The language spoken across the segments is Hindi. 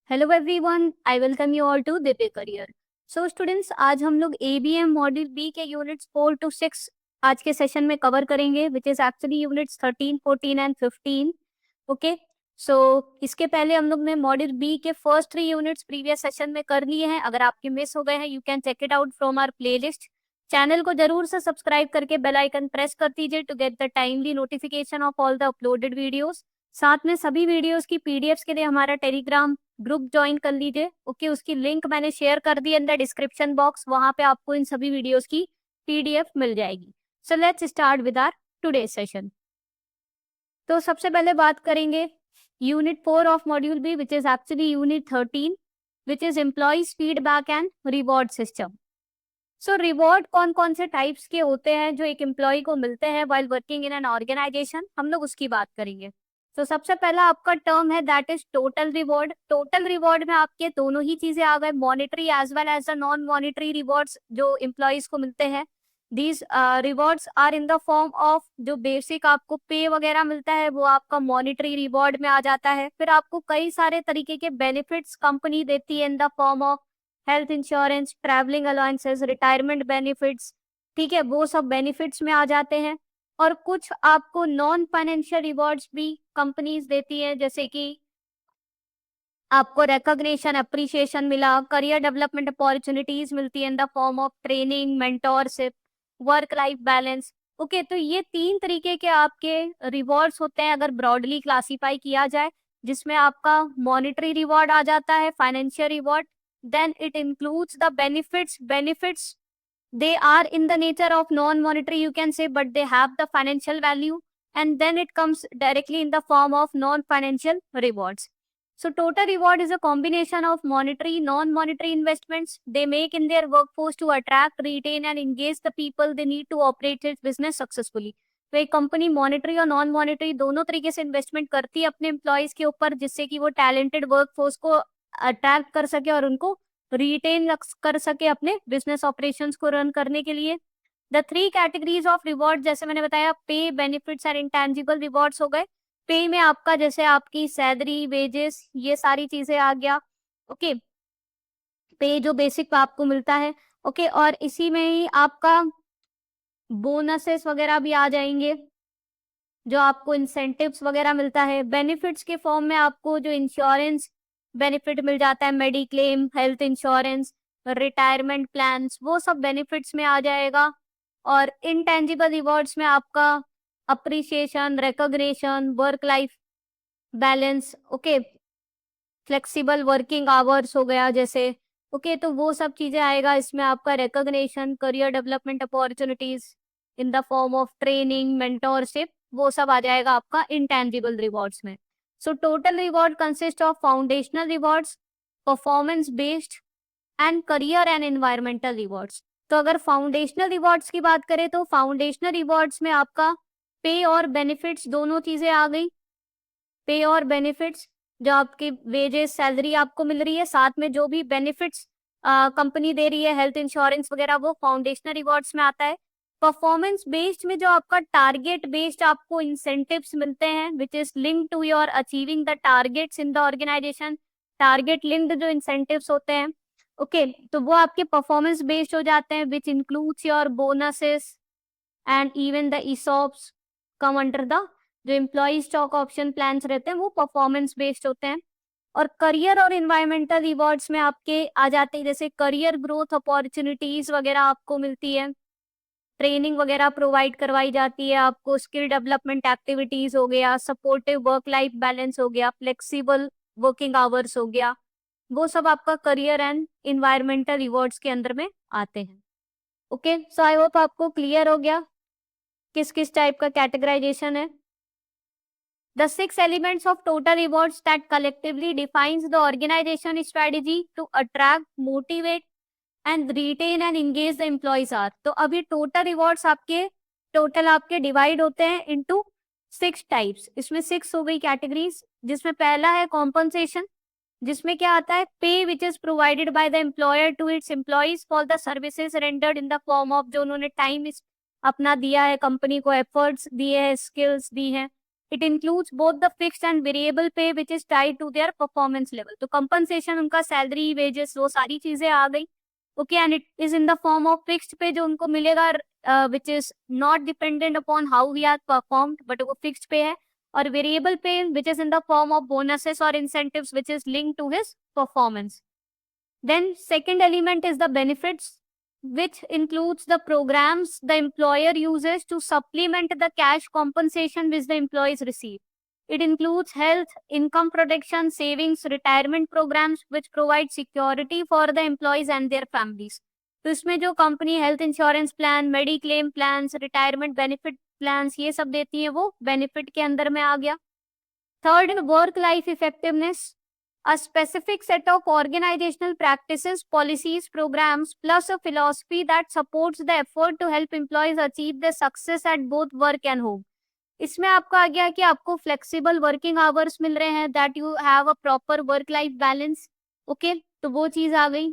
Hello everyone, I welcome you all to Divya career. So students, आज हम लोग एबीएम मॉड्यूल बी के यूनिट्स 4 to 6 आज के सेशन में कवर करेंगे, which is actually units 13, 14 and 15। Okay, so इसके पहले हम लोग ने मॉड्यूल बी के फर्स्ट 3 यूनिट्स प्रीवियस सेशन में कर लिए हैं। अगर आपके मिस हो गए हैं, you can check it out from our playlist. Channel को जरूर से सब्सक्राइब करके बेल आइकन प्रेस कर दीजिए to get the timely notification of all the uploaded videos. साथ में सभी वीडियोस की पीडीएफ्स के लिए हमारा टेलीग्राम ग्रुप ज्वाइन कर लीजिए। ओके, उसकी लिंक मैंने शेयर कर दी अंदर डिस्क्रिप्शन बॉक्स, वहां पे आपको इन सभी वीडियोस की पीडीएफ मिल जाएगी। So let's start with our today session. तो सबसे पहले बात करेंगे unit 4 of module B, which is actually unit 13, which is employees feedback and reward system. So reward कौन कौन से टाइप्स के होते हैं जो एक एम्प्लॉय को मिलते हैं while working in an organisation, हम लोग उसकी बात करेंगे। तो सबसे पहला आपका टर्म है that is total reward. Total reward में आपके दोनों ही चीजें आ गए, monetary as well as the non monetary rewards जो एम्प्लॉयज को मिलते हैं। These rewards are in the form of जो बेसिक आपको पे वगैरह मिलता है वो आपका मॉनेटरी रिवॉर्ड में आ जाता है। फिर आपको कई सारे तरीके के बेनिफिट्स कंपनी देती है in the form of health insurance, travelling allowances, retirement benefits. ठीक है, वो सब बेनिफिट्स में आ जाते हैं। और कुछ आपको नॉन फाइनेंशियल रिवॉर्ड्स भी कंपनीज देती हैं, जैसे कि आपको रिकॉग्निशन, अप्रिसिएशन मिला, करियर डेवलपमेंट अपॉर्चुनिटीज मिलती है in the form of training, mentorship, work life balance. Okay, तो ये 3 तरीके के आपके रिवॉर्ड्स होते हैं अगर ब्रॉडली क्लासीफाई किया जाए, जिसमें आपका मॉनेटरी रिवॉर्ड आ जाता है, financial reward, then it includes the benefits they are in the nature of non monetary, you can say, but they have the financial value, and then it comes directly in the form of non financial rewards. So total reward is a combination of monetary, non monetary investments they make in their workforce to attract, retain and engage the people they need to operate its business successfully. तो एक कंपनी मॉनेटरी और नॉन मॉनेटरी दोनों तरीके से इन्वेस्टमेंट करती है अपने एम्प्लॉयज के ऊपर, जिससे कि वो टैलेंटेड वर्कफोर्स को अट्रैक्ट कर सके और उनको रिटेन कर सके अपने बिजनेस ऑपरेशंस को रन करने के लिए। द 3 कैटेगरीज ऑफ रिवॉर्ड, जैसे मैंने बताया, पे, बेनिफिट्स एंड इंटेंजिबल रिवॉर्ड्स हो गए। पे में आपका जैसे आपकी सैलरी, वेजेस, ये सारी चीजें आ गया। ओके, पे जो बेसिक आपको मिलता है। ओके, और इसी में ही आपका बोनसेस वगैरह भी आ जाएंगे, जो आपको इंसेंटिव्स वगैरह मिलता है। बेनिफिट्स के फॉर्म में आपको जो इंश्योरेंस बेनिफिट मिल जाता है, mediclaim, health insurance, retirement plans, वो सब बेनिफिट्स में आ जाएगा। और इनटेंजिबल रिवॉर्ड्स में आपका appreciation, recognition, work life balance, okay, flexible working hours हो गया जैसे। ओके, तो वो सब चीजें आएगा इसमें। आपका recognition, career development opportunities in the form of training, mentorship, वो सब आ जाएगा आपका इंटेंजिबल रिवॉर्ड्स में। So total reward consist of foundational rewards, performance based and career and environmental rewards. तो अगर फाउंडेशनल रिवॉर्ड्स की बात करें तो फाउंडेशनल रिवॉर्ड्स में आपका पे और बेनिफिट्स दोनों चीजें आ गई। पे और बेनिफिट्स, जो आपकी वेजेस, सैलरी आपको मिल रही है, साथ में जो भी बेनिफिट्स कंपनी दे रही है, हेल्थ इंश्योरेंस वगैरह, वो फाउंडेशनल रिवॉर्ड्स में आता है। परफॉर्मेंस बेस्ड में जो आपका टारगेट बेस्ड आपको इंसेंटिव्स मिलते हैं, which is link to your achieving the targets in the organisation, target linked जो इंसेंटिव्स होते हैं। ओके, तो वो आपके परफॉर्मेंस बेस्ड हो जाते हैं, which includes your bonuses and even the ESOPs come under the, जो एम्प्लॉय स्टॉक ऑप्शन प्लान्स रहते हैं वो परफॉर्मेंस बेस्ड होते हैं। और करियर और इन्वायरमेंटल रिवॉर्ड्स में आपके आ जाते हैं, जैसे करियर ग्रोथ अपॉर्चुनिटीज वगैरह आपको मिलती है, ट्रेनिंग वगैरह प्रोवाइड करवाई जाती है आपको, स्किल डेवलपमेंट एक्टिविटीज हो गया, सपोर्टिव वर्क लाइफ बैलेंस हो गया, फ्लेक्सिबल वर्किंग आवर्स हो गया, वो सब आपका करियर एंड इन्वायरमेंटल रिवॉर्ड्स के अंदर में आते हैं। ओके, सो आई होप आपको क्लियर हो गया किस किस टाइप का कैटेगराइजेशन है। The 6 elements of total rewards that collectively defines the organization strategy to attract, motivate and retain and engage the employees are। तो अभी total rewards आपके डिवाइड होते हैं into 6 टाइप्स। इसमें 6 हो गई कैटेगरीज, जिसमें पहला है कॉम्पनसेशन, जिसमें क्या आता है, pay which is provided by the employer to its employees for the services rendered in the form of, जो उन्होंने टाइम अपना दिया है कंपनी को, एफर्ट्स दिए हैं, स्किल्स दी हैं, It includes both the fixed and variable pay which is tied to their performance level. तो compensation उनका salary, wages वो सारी चीजें आ गई. Okay, and it is in the form of fixed pay जो उनको मिलेगा which is not dependent upon how we are performed, but वो fixed pay है. और variable pay which is in the form of bonuses or incentives which is linked to his performance. Then second element is the benefits, which includes the programs the employer uses to supplement the cash compensation which the employees receive. It includes health, income protection, savings, retirement programs which provide security for the employees and their families. तो इसमें जो company health insurance plan, mediclaim plans, retirement benefit plans ये सब देती है वो बेनिफिट के अंदर में आ गया. Third, work life effectiveness, a specific set of organizational practices, policies, programs, plus a philosophy that supports the effort to help employees achieve the success at both work and home. इसमें आपका आ गया कि आपको फ्लेक्सिबल वर्किंग आवर्स मिल रहे हैं, that you have a proper work life balance. Okay, तो वो चीज आ गई.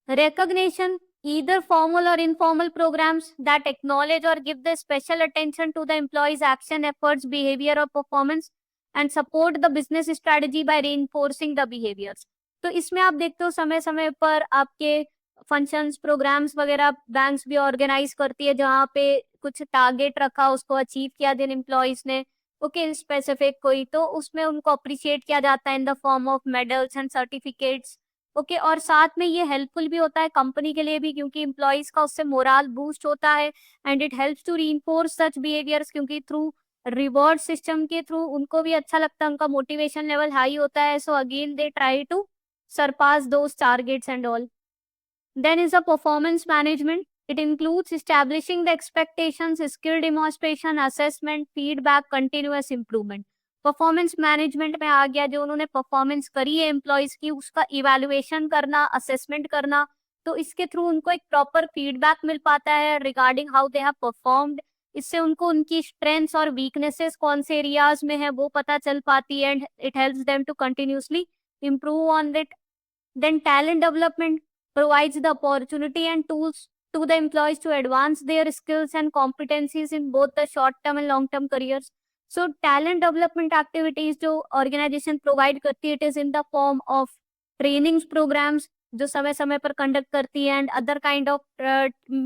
Recognition, either formal or informal programs that acknowledge or give the special attention to the employee's action, efforts, behavior or performance and support the business strategy by reinforcing the behaviors. तो इसमें आप देखते हो समय समय पर आपके फंक्शंस, प्रोग्राम्स वगैरह बैंक्स भी ऑर्गेनाइज करती है जहाँ पे कुछ टारगेट रखा, उसको अचीव किया जिन एम्प्लॉयज ने, ओके स्पेसिफिक कोई, तो उसमें उनको अप्रिशिएट किया जाता है in the form of medals and certificates. Okay, और साथ में ये हेल्पफुल भी होता है कंपनी के लिए भी क्योंकि एम्प्लॉयज का उससे मोरल बूस्ट होता है and it helps to reinforce such behaviours, क्योंकि थ्रू रिवॉर्ड सिस्टम के थ्रू उनको भी अच्छा लगता है, उनका मोटिवेशन लेवल हाई होता है. So again they try to surpass those targets and all. Then is the performance management. It includes establishing the expectations, skill demonstration, assessment, feedback, continuous improvement. Performance management में आ गया जो उन्होंने परफॉर्मेंस करी है एम्प्लॉयज की उसका इवैल्यूएशन करना, असेसमेंट करना, तो इसके थ्रू उनको एक प्रॉपर फीडबैक मिल पाता है regarding how they have performed. इससे उनको उनकी स्ट्रेंथ्स और वीकनेसेस कौन से एरियाज में है वो पता चल पाती है and it helps them to continuously improve on it. Then talent development provides the opportunity and tools to the employees to advance their skills and competencies in both the short term and long term careers. So talent development activities जो organization provide करती है, it is in the form of trainings programs जो समय समय पर conduct करती है and other kind of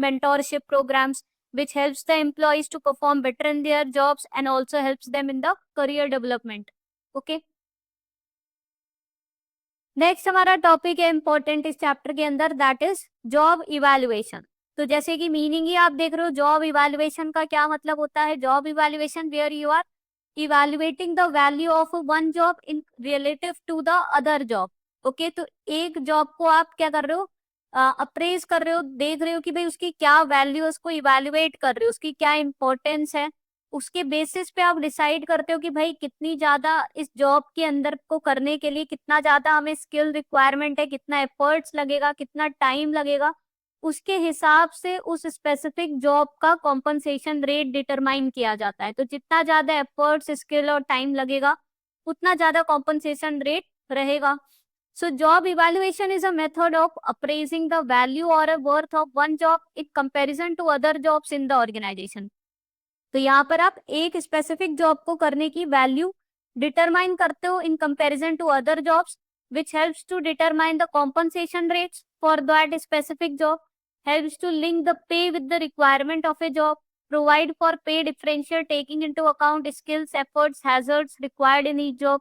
mentorship programs which helps the employees to perform better in their jobs and also helps them in the career development. Okay. Next हमारा टॉपिक है इंपॉर्टेंट इस चैप्टर के अंदर, दैट इज जॉब इवैल्यूएशन. तो जैसे कि मीनिंग ही आप देख रहे हो, जॉब इवैल्यूएशन का क्या मतलब होता है. Job evaluation where you are evaluating the value of one job in relative to the other job. Okay, तो एक जॉब को आप क्या कर रहे हो, अप्रेज कर रहे हो, देख रहे हो कि भाई उसकी क्या वैल्यू है, उसको इवैल्यूएट कर रहे हो, उसकी क्या इंपॉर्टेंस है. उसके बेसिस पे आप डिसाइड करते हो कि भाई कितनी ज्यादा इस जॉब के अंदर को करने के लिए कितना ज्यादा हमें स्किल रिक्वायरमेंट है, कितना एफर्ट्स लगेगा, कितना टाइम लगेगा. उसके हिसाब से उस स्पेसिफिक जॉब का कॉम्पनसेशन रेट डिटरमाइन किया जाता है. तो जितना ज्यादा एफर्ट्स, स्किल और टाइम लगेगा उतना ज्यादा कॉम्पनसेशन रेट रहेगा. So job evaluation is a method of appraising the value or a worth of one job in comparison to other jobs in the organization. तो यहाँ पर आप एक स्पेसिफिक जॉब को करने की वैल्यू डिटरमाइन करते हो in comparison to other jobs, which helps to determine the compensation rates for that specific job, helps to link the pay with the requirement of a job, provide for pay differential taking into account skills, efforts, hazards required in each job,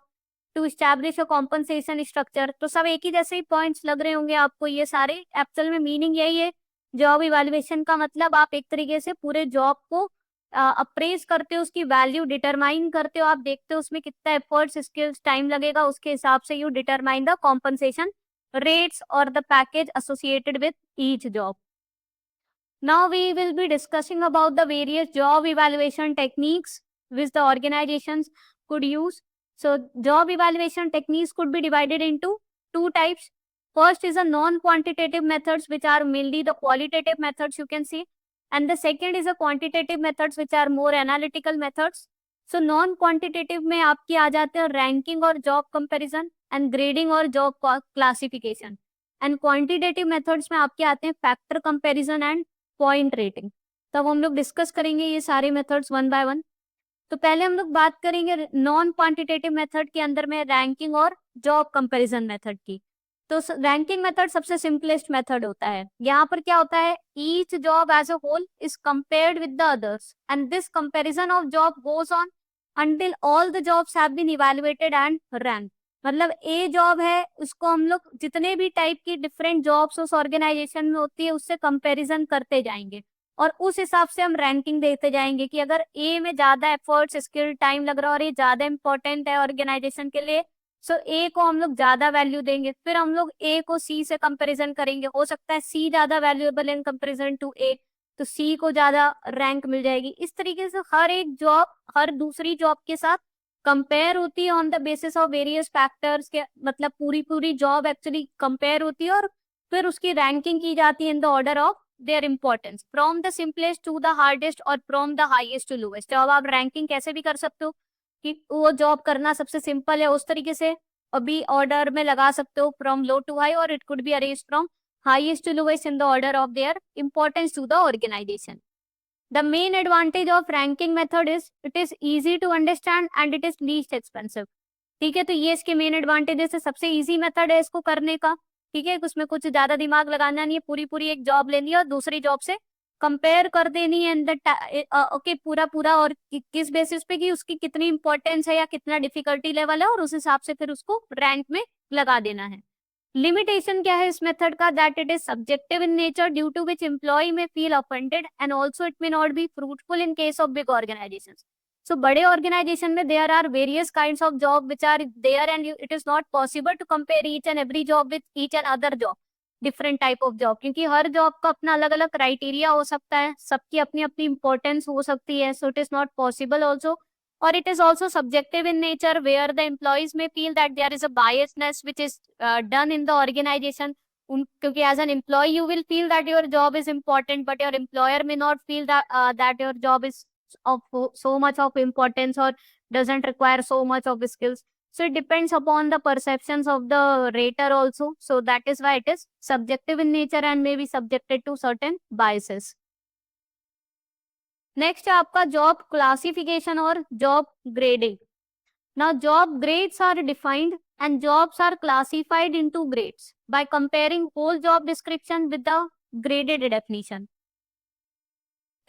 to establish a compensation structure. तो सब एक ही जैसे ही पॉइंट्स लग रहे होंगे आपको ये सारे. एक्चुअल में मीनिंग यही है जॉब इवैल्यूएशन का, मतलब आप एक तरीके से पूरे जॉब को अप्रेज करते हो, उसकी वैल्यू डिटरमाइन करते हो, आप देखते हो उसमें कितना एफर्ट्स, स्किल्स, टाइम लगेगा, उसके हिसाब से you determine the compensation rates और the package associated with each job. Now we will be discussing about the various job evaluation techniques which the organisations could use. So job evaluation techniques could be divided into two types. First is a non-quantitative methods which are mainly the qualitative methods you can see, and the second is a quantitative methods which are more analytical methods. So non quantitative में आपकी आ जाते हैं रैंकिंग और जॉब कंपैरिजन एंड ग्रेडिंग और job classification, and quantitative methods में आपके आते हैं factor comparison and point rating. तब हम लोग डिस्कस करेंगे ये सारे मेथड्स वन बाय वन. तो पहले हम लोग बात करेंगे नॉन क्वांटिटेटिव मेथड के अंदर में रैंकिंग और जॉब कंपैरिजन मेथड की। तो रैंकिंग मेथड सबसे सिंपलेस्ट मेथड होता है। यहाँ पर क्या होता है, each job as a whole is compared with the others and this comparison of job goes on until all the jobs have been evaluated and ranked। मतलब ए जॉब है, उसको हम लोग जितने भी टाइप की डिफरेंट जॉब्स उस ऑर्गेनाइजेशन में होती है उससे कंपैरिजन करते जाएंगे और उस हिसाब से हम रैंकिंग देते जाएंगे कि अगर ए में ज्यादा एफर्ट्स स्किल टाइम लग रहा है और ये ज्यादा इंपॉर्टेंट है ऑर्गेनाइजेशन के लिए, सो ए को हम लोग ज्यादा वैल्यू देंगे। फिर हम लोग ए को सी से कंपैरिजन करेंगे, हो सकता है सी ज्यादा वैल्यूएबल इन कंपैरिजन टू ए, तो सी को ज्यादा रैंक मिल जाएगी। इस तरीके से हर एक जॉब हर दूसरी जॉब के साथ कंपेयर होती है on the basis of various factors के, मतलब पूरी पूरी जॉब एक्चुअली कंपेयर होती है और फिर उसकी रैंकिंग की जाती है in the order of their importance from the simplest to the hardest और from the highest to lowest. अब आप रैंकिंग कैसे भी कर सकते हो कि वो जॉब करना सबसे सिंपल है उस तरीके से अभी ऑर्डर में लगा सकते हो फ्रॉम लो टू हाई, और it could be arranged from highest to lowest in the order of their importance to the organization. The main advantage of ranking method is it is easy to understand and it is least expensive। ठीक है, तो ये इसके मेन एडवांटेजेस है। सबसे इजी मेथड है इसको करने का, ठीक है, उसमें कुछ ज्यादा दिमाग लगाना नहीं है, पूरी पूरी एक जॉब लेनी है और दूसरी जॉब से कंपेयर कर देनी है इन द ओके पूरा पूरा, और किस बेसिस पे कि उसकी कितनी इंपॉर्टेंस है या कितना डिफिकल्टी लेवल है और उस हिसाब से फिर उसको रैंक में लगा देना है। लिमिटेशन क्या है इस मेथड का, that it is subjective in nature due to which employ may feel offended and also it may not be fruitful in case of big organisation. So बड़े ऑर्गेनाइजेशन में there are various kinds of job which are there and it is not possible to compare each and every job with each and other job, different type of job, क्योंकि हर जॉब का अपना अलग अलग क्राइटेरिया हो सकता है, सबकी अपनी अपनी इंपॉर्टेंस हो सकती है, so it is not possible also. or it is also subjective in nature where the employees may feel that there is a biasness which is done in the organization। क्योंकि as an employee you will feel that your job is important but your employer may not feel that your job is of so much of importance or doesn't require so much of skills, so it depends upon the perceptions of the rater also, so that is why it is subjective in nature and may be subjected to certain biases। Next है आपका जॉब क्लासिफिकेशन और job grading. Now job grades are defined and jobs are classified into grades by comparing whole job description with the graded definition.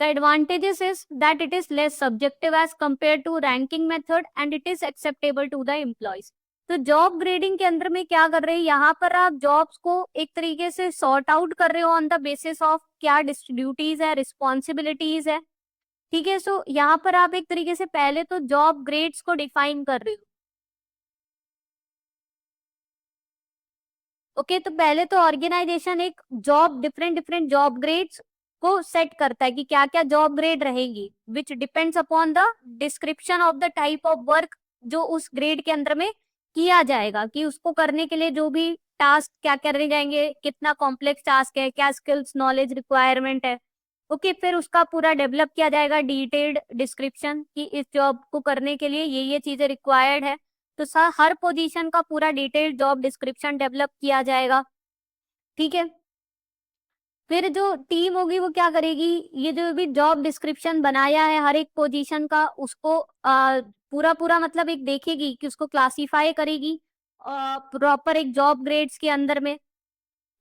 The advantages is that it is less subjective as compared to ranking method and it is acceptable to the employees। तो जॉब ग्रेडिंग के अंदर में क्या कर रहे हैं, यहाँ पर आप जॉब्स को एक तरीके से सॉर्ट आउट कर रहे हो ऑन द बेसिस ऑफ क्या ड्यूटीज है, रिस्पॉन्सिबिलिटीज है, ठीक है। सो यहाँ पर आप एक तरीके से पहले तो जॉब ग्रेड्स को डिफाइन कर रहे हो। ओके तो पहले तो ऑर्गेनाइजेशन एक job different different job grades को सेट करता है कि क्या क्या जॉब ग्रेड रहेंगी, which depends upon the description of the type of work जो उस ग्रेड के अंदर में किया जाएगा, कि उसको करने के लिए जो भी टास्क क्या करने जाएंगे, कितना कॉम्प्लेक्स टास्क है, क्या स्किल्स नॉलेज रिक्वायरमेंट है। ओके फिर उसका पूरा डेवलप किया जाएगा डिटेल्ड डिस्क्रिप्शन कि इस जॉब को करने के लिए ये चीजें रिक्वायर्ड है, तो हर पोजीशन का पूरा डिटेल्ड जॉब डिस्क्रिप्शन डेवलप किया जाएगा, ठीक है। फिर जो टीम होगी वो क्या करेगी, ये जो भी जॉब डिस्क्रिप्शन बनाया है हर एक पोजीशन का उसको पूरा पूरा मतलब एक देखेगी कि उसको क्लासीफाई करेगी प्रॉपर एक जॉब ग्रेड्स के अंदर में।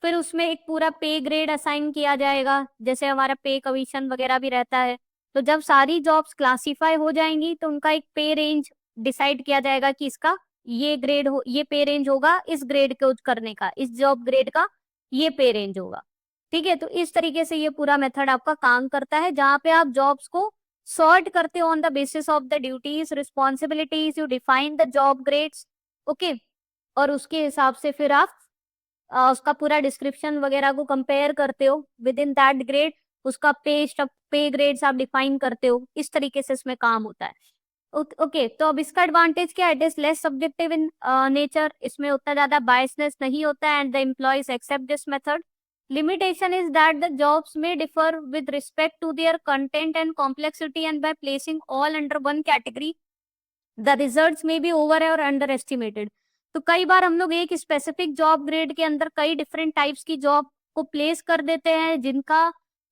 फिर उसमें एक पूरा पे ग्रेड असाइन किया जाएगा, जैसे हमारा पे कमीशन वगैरह भी रहता है। तो जब सारी जॉब्स क्लासीफाई हो जाएंगी तो उनका एक पे रेंज डिसाइड किया जाएगा कि इसका ये ग्रेड हो, ये पे रेंज होगा इस ग्रेड को करने का, इस जॉब ग्रेड का ये पे रेंज होगा, ठीक है। तो इस तरीके से ये पूरा मेथड आपका काम करता है, जहाँ पे आप जॉब्स को सॉर्ट करते हो on the basis of the duties responsibilities, you define the job grades, okay, और उसके हिसाब से फिर आप उसका पूरा डिस्क्रिप्शन वगैरह को कंपेयर करते हो विद इन दैट ग्रेड, उसका पे ग्रेड्स आप डिफाइन करते हो, इस तरीके से इसमें काम होता है। ओके तो अब इसका एडवांटेज क्या है, it is less subjective in nature, इसमें उतना ज्यादा बायसनेस नहीं होता है and the employees accept this method. Limitation is that the jobs may differ with respect to their content and complexity and by placing all under one category, the results may be over or underestimated। तो कई बार हम लोग एक स्पेसिफिक जॉब ग्रेड के अंदर कई डिफरेंट टाइप्स की जॉब को प्लेस कर देते हैं जिनका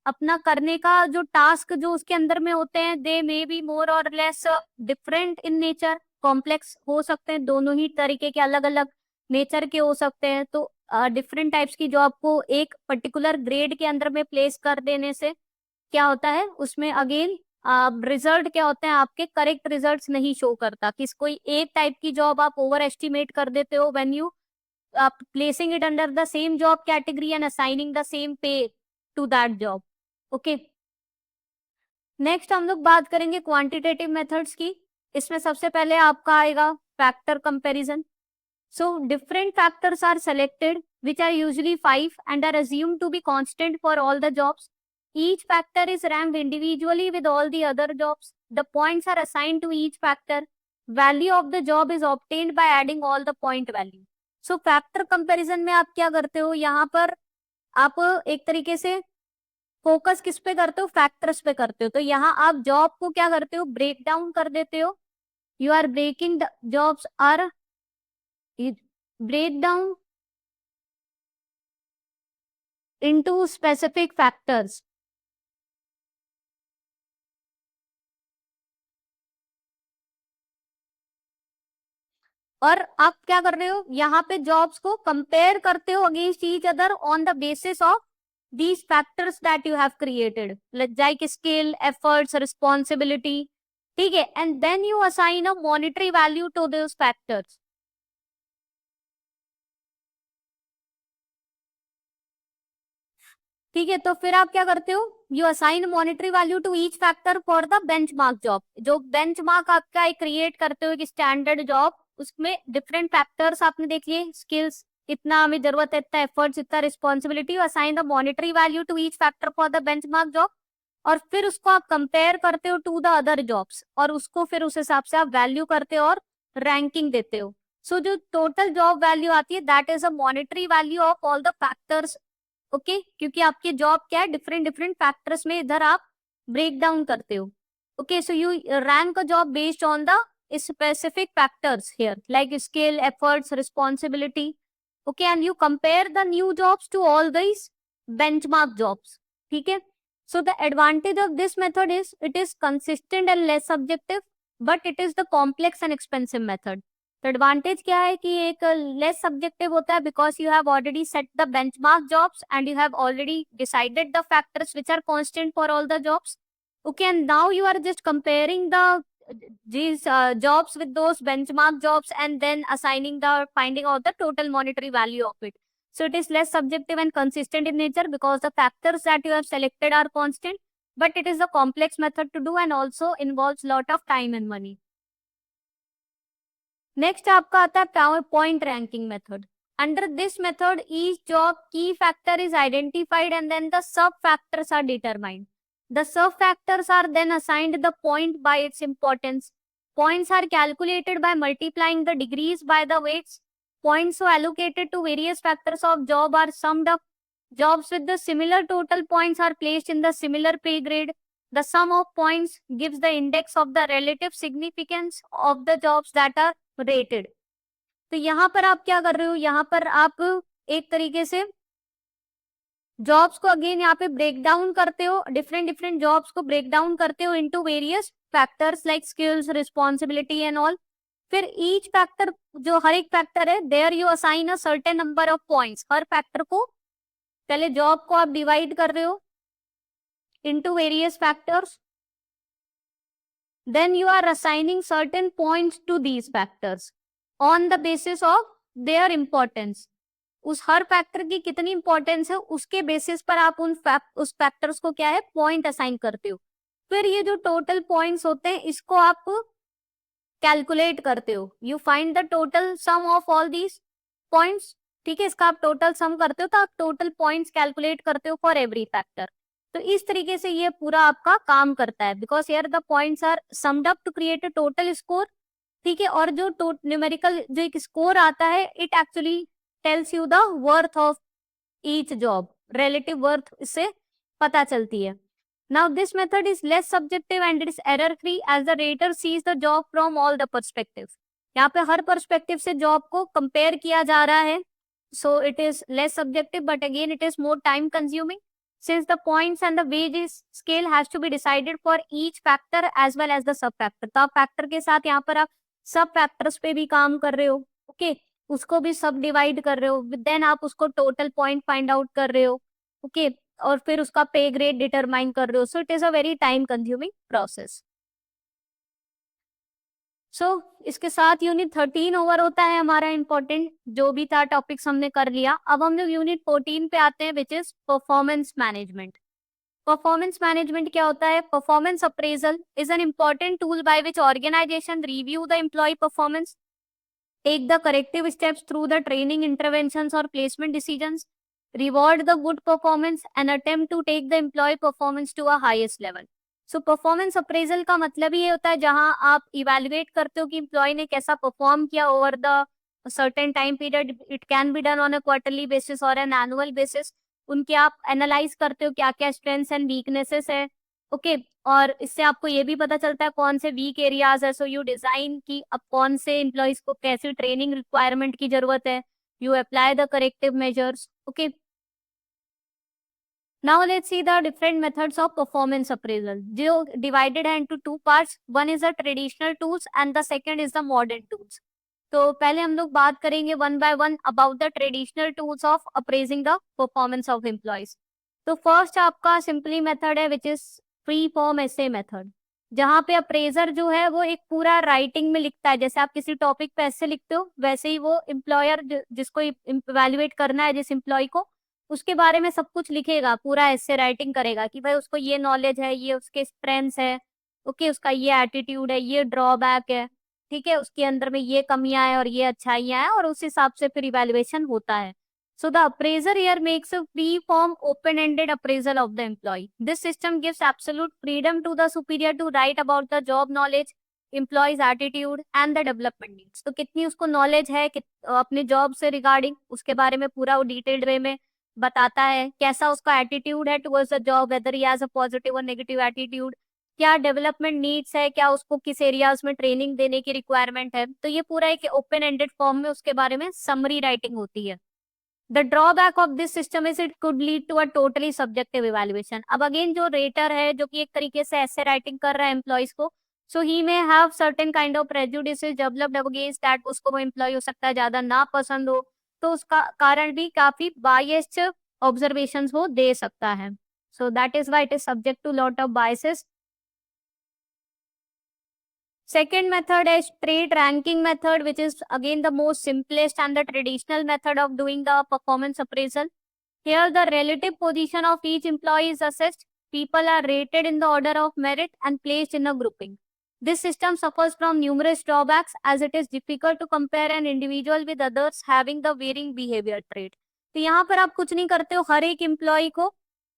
अपना करने का जो टास्क जो उसके अंदर में होते हैं, दे मे बी मोर और less different in nature, complex हो सकते हैं, दोनों ही तरीके के अलग अलग नेचर के हो सकते हैं। तो डिफरेंट टाइप्स की जॉब को एक पर्टिकुलर ग्रेड के अंदर में प्लेस कर देने से क्या होता है, उसमें अगेन रिजल्ट क्या होते हैं, आपके करेक्ट रिजल्ट्स नहीं शो करता। किस कोई एक टाइप की जॉब आप ओवर एस्टिमेट कर देते हो when you placing it under the same job category and assigning the same pay to that job. Okay, next हम लोग बात करेंगे क्वांटिटेटिव मेथड्स की। इसमें सबसे पहले आपका आएगा factor comparison. So different factors are selected which are usually 5 and are assumed to be constant for all the jobs. Each factor is ranked individually with all the other jobs. The points are assigned to each factor. Value of the job is obtained by adding all the point value. So factor comparison में आप क्या करते हो, यहाँ पर आप एक तरीके से फोकस किस पे करते हो, फैक्टर्स पे करते हो। तो यहाँ आप जॉब को क्या करते हो, ब्रेक डाउन कर देते हो। You are breaking the jobs are break down into specific factors. और आप क्या कर रहे हो, यहाँ पे जॉब्स को कंपेयर करते हो against each other on the basis of these factors that you have created, like skill, efforts, responsibility. ठीक है, and then you assign a monetary value to those factors. ठीक है, तो फिर आप क्या करते हो, you assign monetary value to each factor for the benchmark job. जो बेंचमार्क आपका एक क्रिएट करते हो एक स्टैंडर्ड जॉब, उसमें डिफरेंट फैक्टर्स आपने देख लिए, स्किल्स इतना हमें जरूरत है, इतना एफर्ट्स, इतना responsibility, assign the monetary value to each factor for the benchmark job. और फिर उसको आप कंपेयर करते हो टू द अदर जॉब्स, और उसको फिर उस हिसाब से आप वैल्यू करते हो और रैंकिंग देते हो। सो जो टोटल जॉब वैल्यू आती है, that is a monetary value of all the factors. Okay, क्योंकि आपकी जॉब क्या है, डिफरेंट डिफरेंट फैक्टर्स में इधर आप ब्रेक डाउन करते हो। Okay, so you rank a job based on the specific factors here like skill, efforts, responsibility. Okay, and you compare the new jobs to all these benchmark jobs. ठीक है, so the advantage of this method is it is consistent and less subjective, but it is the complex and expensive method. तो एडवांटेज क्या है कि एक लेस सब्जेक्टिव होता है because you have already set the benchmark jobs and you have already decided the factors which are constant for all the jobs. Okay, and now you are just comparing the these jobs with those benchmark jobs and then assigning the finding out the total monetary value of it. So it is less subjective and consistent in nature because the factors that you have selected are constant, but it is a complex method to do and also involves lot of time and money. Next आपका आता है point ranking method. Under this method each job की factor is identified and then the sub factors are determined. The sub-factors are then assigned the point by its importance. Points are calculated by multiplying the degrees by the weights. Points so allocated to various factors of job are summed up. Jobs with the similar total points are placed in the similar pay grade. The sum of points gives the index of the relative significance of the jobs that are rated. तो यहाँ पर आप क्या कर रहे हो, यहाँ पर आप एक तरीके से जॉब्स को अगेन यहाँ पे ब्रेक डाउन करते हो, डिफरेंट डिफरेंट जॉब्स को ब्रेक डाउन करते हो into various factors like skills, responsibility and all. फिर ईच फैक्टर, जो हर एक फैक्टर है, there you assign a certain number of points. हर फैक्टर को पहले जॉब को आप डिवाइड कर रहे हो into various factors, then you are assigning certain points to these factors on the basis of their importance. उस हर फैक्टर की कितनी इंपॉर्टेंस है उसके बेसिस पर आप उस फैक्टर्स को क्या है, पॉइंट असाइन करते हो. फिर ये जो टोटल पॉइंट्स होते हैं इसको आप कैलकुलेट करते हो. You find the total sum of all these points. ठीक है, इसका आप टोटल सम करते हो तो आप टोटल पॉइंट्स कैलकुलेट करते हो फॉर एवरी फैक्टर. तो इस तरीके से ये पूरा आपका काम करता है because here the points are summed up to create a total score. ठीक है, और जो न्यूमेरिकल जो एक स्कोर आता है, it actually tells you the worth of each job, relative worth इससे पता चलती है. Now this method is less subjective and it is error free as the rater sees the job from all the perspectives. यहाँ पे हर perspective से job को compare किया जा रहा है, so it is less subjective but again it is more time consuming. since the points and the wages scale has to be decided for each factor as well as the sub factor. तो आप फैक्टर के साथ यहाँ पर आप सब फैक्टर्स पे भी काम कर रहे हो, ओके उसको भी सब डिवाइड कर रहे हो, देन आप उसको टोटल पॉइंट फाइंड आउट कर रहे हो, ओके और फिर उसका पे ग्रेड डिटरमाइन कर रहे हो. So it is a very time consuming process. So इसके साथ यूनिट 13 ओवर होता है हमारा इंपॉर्टेंट. जो भी था टॉपिक्स हमने कर लिया. अब हम लोग यूनिट 14 पे आते हैं which is performance management. Performance management क्या होता है? Performance appraisal is an important tool by which organization review the employee performance, take the corrective steps through the training interventions or placement decisions, reward the good performance and attempt to take the employee performance to a highest level. So performance appraisal का मतलब ये होता है जहां आप evaluate करते हो कि employee ने कैसा perform किया over the certain time period. It can be done on a quarterly basis or an annual basis. उनके आप analyze करते हो क्या क्या strengths and weaknesses है, ओके और इससे आपको ये भी पता चलता है कौन से वीक एरियाज है. सो यू डिजाइन की अब कौन से एम्प्लॉयज को कैसी ट्रेनिंग रिक्वायरमेंट की जरूरत है. You apply the corrective measures. Okay now let's see the different methods of performance appraisal जो डिवाइडेड है into two parts. One is the traditional tools and the second is the modern tools. तो पहले हम लोग बात करेंगे one by one about the traditional tools of appraising the performance of employees. तो फर्स्ट आपका सिंपली मेथड है which is free form essay method, जहाँ पे अप्रेजर जो है वो एक पूरा राइटिंग में लिखता है. जैसे आप किसी टॉपिक पे ऐसे लिखते हो वैसे ही वो एम्प्लॉयर जिसको इवेल्युएट करना है जिस एम्प्लॉय को उसके बारे में सब कुछ लिखेगा, पूरा ऐसे राइटिंग करेगा कि भाई उसको ये नॉलेज है, ये उसके स्ट्रेंथ्स है, ओके उसका ये एटीट्यूड है, ये ड्रॉबैक है, ठीक है उसके अंदर में ये कमियां हैं और ये अच्छाइयां हैं और उस हिसाब से फिर इवेल्युएशन होता है. So the appraiser here makes a free-form, open-ended appraisal of the employee. This system gives absolute freedom to the superior to write about the job knowledge, employee's attitude, and the development needs. तो कितनी उसको नॉलेज है अपने जॉब से रिगार्डिंग उसके बारे में पूरा वो डिटेल्ड वे में बताता है. कैसा उसका एटीट्यूड है towards the job, weather he has a positive और नेगेटिव एटीट्यूड, क्या डेवलपमेंट नीड्स है, क्या उसको किस एरियाज में ट्रेनिंग देने की रिक्वायरमेंट है. तो ये पूरा एक ओपन एंडेड फॉर्म में उसके बारे में समरी राइटिंग होती है. The drawback of this system is it could lead to a totally subjective evaluation. अब अगेन जो रेटर है जो कि एक तरीके से ऐसे राइटिंग कर रहा है एम्प्लॉयज को, सो ही में have certain kind of prejudices developed against that. उसको वो एम्प्लॉय हो सकता है ज्यादा ना पसंद हो तो उसका कारण भी काफी बायस्ड ऑब्जर्वेशंस वो दे सकता है. So that is why it is subject to lot of biases. Second method is straight ranking method, which is again the most simplest and the traditional method of doing the performance appraisal. Here the relative position of each employee is assessed. People are rated in the order of merit and placed in a grouping. This system suffers from numerous drawbacks as it is difficult to compare an individual with others having the varying behavior trait. तो यहाँ पर आप कुछ नहीं करते हो, हर एक एम्प्लॉय को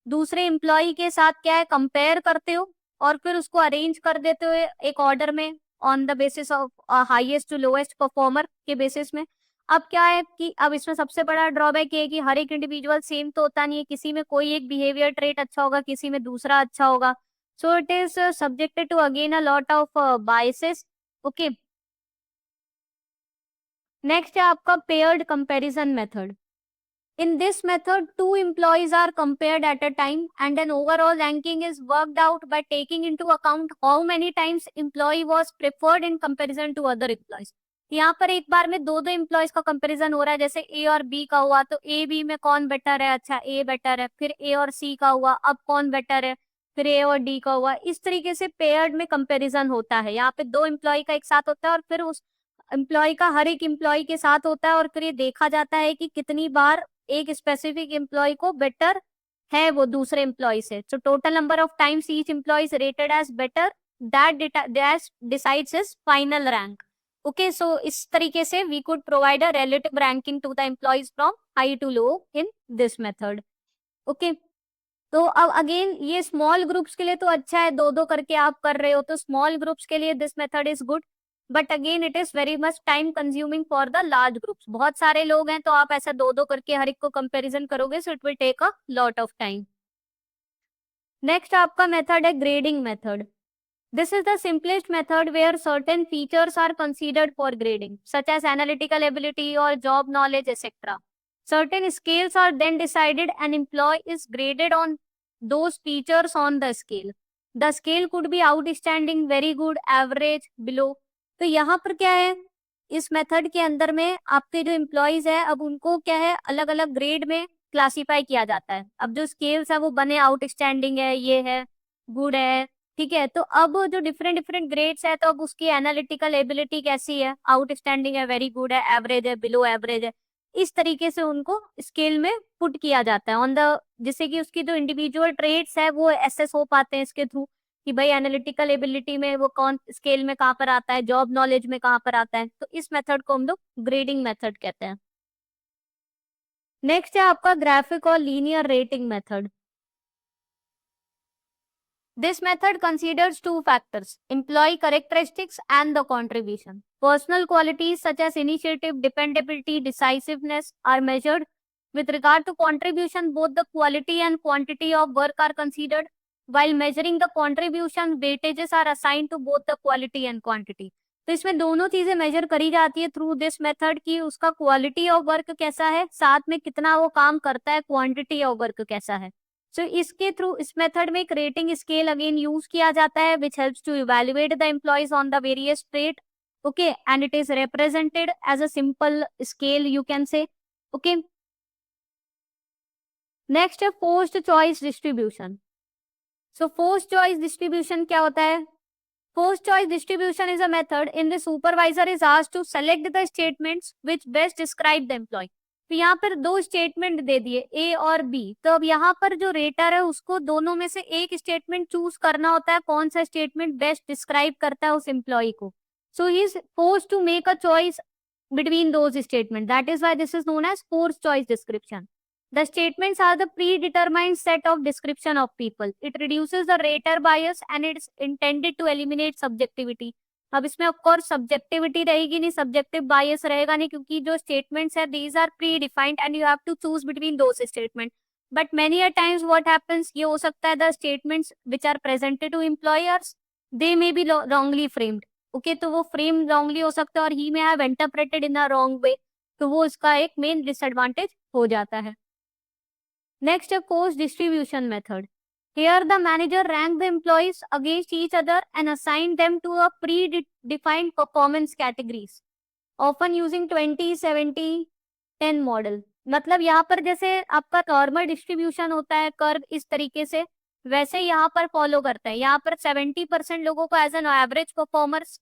दूसरे एम्प्लॉय के साथ क्या है कंपेयर करते हो और फिर उसको अरेंज कर देते हो एक ऑर्डर में on the basis of highest to lowest performer के बेसिस में. अब क्या है कि अब इसमें सबसे बड़ा ड्रॉबैक ये है कि हर एक इंडिविजुअल सेम तो होता नहीं है, किसी में कोई एक बिहेवियर ट्रेट अच्छा होगा, किसी में दूसरा अच्छा होगा. So it is subjected to again a lot of biases. Okay next है आपका paired comparison method. In this method, two employees are compared at a time and an overall ranking is worked out by taking into account how many times employee was preferred in comparison to other employees. यहाँ पर एक बार में दो दो एम्प्लॉयज का कंपैरिजन हो रहा है. जैसे ए और बी का हुआ तो ए बी में कौन बेटर है, अच्छा ए बेटर है. फिर ए और सी का हुआ, अब कौन बेटर है, फिर ए और डी का हुआ. इस तरीके से पेयर्ड में कंपैरिजन होता है. यहाँ पे दो एम्प्लॉय का एक साथ होता है और फिर उस एम्प्लॉय का हर एक एम्प्लॉय के साथ होता है और फिर ये देखा जाता है कि कितनी बार एक स्पेसिफिक एम्प्लॉय को बेटर है वो दूसरे एम्प्लॉय से. So total number of times each employee is rated as better, that decides his final rank. Okay so इस तरीके से we could provide a relative ranking to the employees from high to low in this method. Okay तो अब अगेन ये स्मॉल ग्रुप्स के लिए तो अच्छा है, दो दो करके आप कर रहे हो तो स्मॉल ग्रुप्स के लिए this method is good. But again it is very much time consuming for the large groups. बहुत सारे लोग हैं तो आप ऐसा दो दो करके हर एक को कंपैरिजन करोगे so it will take a lot of time. Next आपका मेथड है grading method. This is the simplest method where certain features are considered for grading such as analytical ability और job knowledge etcetera. Certain scales are then decided and employee is graded on those features on the scale. The scale could be outstanding, very good, average, below. तो यहाँ पर क्या है, इस मेथड के अंदर में आपके जो एम्प्लॉयज है अब उनको क्या है अलग अलग ग्रेड में क्लासिफाई किया जाता है। अब जो स्केल्स है वो बने आउटस्टैंडिंग है, ये है, गुड है, ठीक है। तो अब जो डिफरेंट डिफरेंट ग्रेड्स है तो अब उसकी एनालिटिकल एबिलिटी कैसी है, आउटस्टैंडिंग है, वेरी गुड है, एवरेज है, बिलो एवरेज है। इस तरीके से उनको स्केल में पुट किया जाता है ऑन द, जिससे कि उसकी जो इंडिविजुअल ट्रेड्स है वो एसेस हो पाते हैं इसके थ्रू, कि भाई एनालिटिकल एबिलिटी में वो कौन स्केल में कहाँ पर आता है, जॉब नॉलेज में कहाँ पर आता है। तो इस मेथड को हम लोग ग्रेडिंग मेथड कहते हैं। नेक्स्ट है आपका ग्राफिक और linear rating method. This method considers two factors, employee characteristics and the contribution. Personal qualities such as initiative, dependability, decisiveness are measured. With regard to contribution, both the quality and quantity of work are considered. While measuring the contribution, weightages are assigned to both the quality and quantity. तो इसमें दोनों चीजें मेजर करी जाती है थ्रू दिस मेथड की, उसका क्वालिटी ऑफ वर्क कैसा है, साथ में कितना वो काम करता है, क्वांटिटी ऑफ वर्क कैसा है। सो इसके थ्रू इस मेथड में एक रेटिंग स्केल अगेन यूज किया जाता है which helps to evaluate the employees on the various trait, okay, and it is represented as a simple scale you can say, okay. Next है forced choice distribution. So forced choice distribution क्या होता है? Forced choice distribution is a method in the supervisor is asked to select the statements which best describe the employee. तो यहाँ पर दो स्टेटमेंट दे दिए ए और बी, तो अब यहाँ पर जो रेटर है उसको दोनों में से एक स्टेटमेंट चूज करना होता है, कौन सा स्टेटमेंट बेस्ट डिस्क्राइब करता है उस एम्प्लॉय को। So he is forced to make a choice between those statements. That is why this is known as forced choice description. The statements are the predetermined set of description of people. It reduces the rater bias and it's intended to eliminate subjectivity. अब इसमें ऑफ कोर्स सब्जेक्टिविटी रहेगी नहीं, सब्जेक्टिव बायस रहेगा नहीं, क्योंकि जो स्टेटमेंट्स है these are predefined and you have to choose between those statement. But many a times what happens, ये हो सकता है the statements which are presented to employers they may be wrongly framed, okay, तो वो फ्रेम रॉन्गली हो सकता है और he may have interpreted in a wrong way, तो वो इसका एक मेन डिसएडवांटेज हो जाता है। नेक्स्ट है cost distribution method. Here the manager rank the employees against each other and assign them to a predefined performance categories, often using 20-70-10 model. मतलब यहाँ पर जैसे आपका नॉर्मल डिस्ट्रीब्यूशन होता है कर्व इस तरीके से, वैसे यहाँ पर फॉलो करता है। यहाँ पर 70% लोगों को एज एन एवरेज परफॉर्मर्स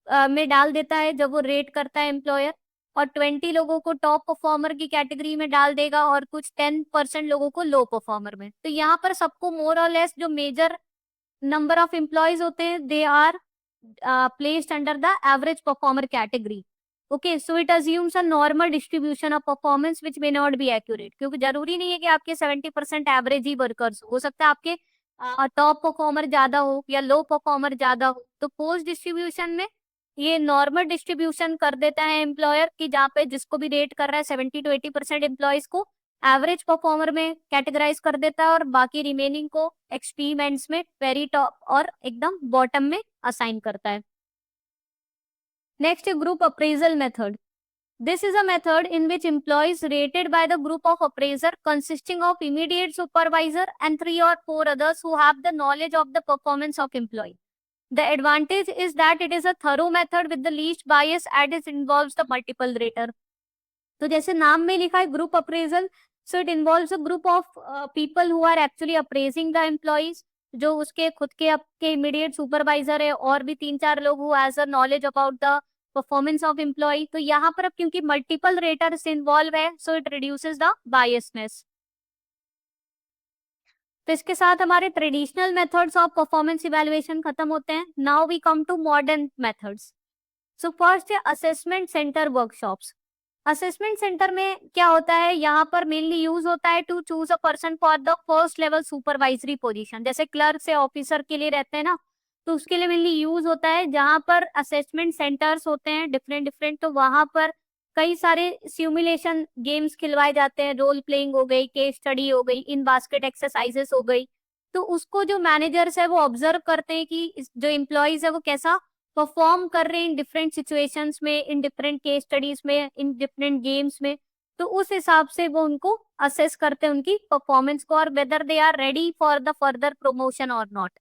में डाल देता है जब वो रेट करता है एम्प्लॉयर, और 20 लोगों को टॉप परफॉर्मर की कैटेगरी में डाल देगा और कुछ 10% लोगों को लो परफॉर्मर में। तो यहाँ पर सबको मोर और लेस जो मेजर नंबर ऑफ एम्प्लॉयज होते हैं they are placed under the average performer category, okay. So it assumes a normal distribution of performance which may not be accurate, क्योंकि जरूरी नहीं है कि आपके 70% एवरेज ही वर्कर्स हो सकता है आपके टॉप परफॉर्मर ज्यादा हो या लो परफॉर्मर ज्यादा हो। तो पोस्ट डिस्ट्रीब्यूशन में ये नॉर्मल डिस्ट्रीब्यूशन कर देता है एम्प्लॉयर की, जहाँ पे जिसको भी रेट कर रहा है 70-80% एम्प्लॉयज को एवरेज परफॉर्मर में कैटेगराइज कर देता है और बाकी रिमेनिंग को एक्सपेरिमेंट्स में वेरी टॉप और एकदम बॉटम में असाइन करता है। Next group appraisal method. This is a method in which employees rated by the group of appraiser consisting of immediate supervisor and 3 or 4 others who have the knowledge of the performance of employee. The advantage is that it is a thorough method with the least bias as it involves the multiple rater. तो जैसे नाम में लिखा है group appraisal, so it involves a group of people who are actually appraising the employees, जो उसके खुद के आपके immediate supervisor है और भी 3-4 लोग who has a knowledge about the performance of employee. तो यहाँ पर अब क्योंकि मल्टीपल रेटर्स इन्वॉल्व है so it reduces the biasness. तो इसके साथ हमारे traditional methods of performance evaluation खत्म होते हैं। Now we come to modern methods. So first है assessment centre workshops. Assessment centre में क्या होता है, यहाँ पर मेनली यूज होता है to choose a person for the first level supervisory position, जैसे क्लर्क से ऑफिसर के लिए रहते हैं ना, तो उसके लिए मेनली यूज होता है। जहां पर असेसमेंट सेंटर्स होते हैं डिफरेंट डिफरेंट, तो वहां पर कई सारे सिमुलेशन गेम्स खिलवाए जाते हैं, रोल प्लेइंग हो गई, केस स्टडी हो गई, इन बास्केट एक्सरसाइजेस हो गई। तो उसको जो मैनेजर्स है वो ऑब्जर्व करते हैं कि जो एम्प्लॉयज है वो कैसा परफॉर्म कर रहे हैं इन डिफरेंट सिचुएशंस में, इन डिफरेंट केस स्टडीज में, इन डिफरेंट गेम्स में। तो उस हिसाब से वो उनको असेस करते हैं उनकी परफॉर्मेंस को और whether they are ready for the further promotion और not.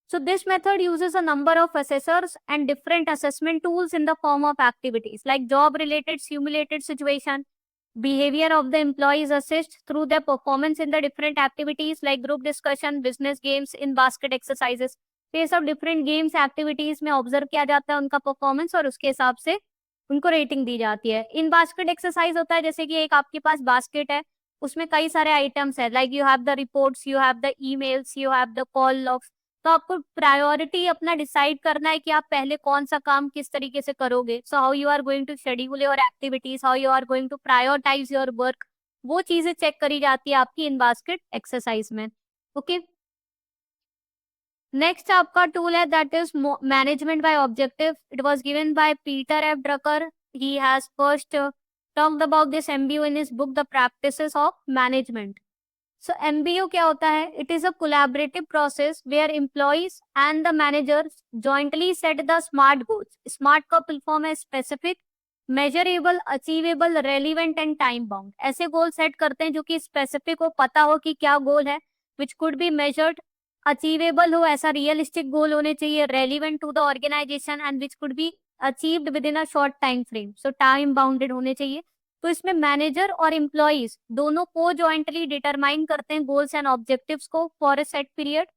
So this method uses a number of assessors and different assessment tools in the form of activities like job related simulated situation, behavior of the employees assessed through their performance in the different activities like group discussion, business games, in basket exercises. तो ये सब डिफरेंट गेम्स एक्टिविटीज में ऑब्जर्व किया जाता है उनका परफॉर्मेंस और उसके हिसाब से उनको रेटिंग दी जाती है. इन बास्केट एक्सरसाइज होता है जैसे कि एक आपके पास बास्केट है, उसमें कई सारे आइटम्स है, like you have the reports, you have the emails, you have the call logs. तो आपको प्रायोरिटी अपना डिसाइड करना है कि आप पहले कौन सा काम किस तरीके से करोगे. So how you are going to schedule your activities, how you are going to prioritize your work, वो चीजें चेक करी जाती है आपकी इन बास्केट एक्सरसाइज में. ओके, नेक्स्ट आपका टूल है that is management by objective. It was given by Peter F Drucker. He has first talked about this MBO in his book the practices of management. So MBO क्या होता है? It is a collaborative process where employees and the managers jointly set the smart goals. Smart का फुल फॉर्म है specific, measurable, achievable, relevant and time bound. ऐसे गोल सेट करते हैं जो कि स्पेसिफिक हो, पता हो कि क्या गोल है, which could be measured, achievable हो, ऐसा रियलिस्टिक गोल होने चाहिए, relevant to the organization and which could be achieved within a short time frame. So time bounded होने चाहिए. तो इसमें मैनेजर और एम्प्लॉइज दोनों को जॉइंटली डिटरमाइन करते हैं गोल्स एंड ऑब्जेक्टिव्स को for a set period.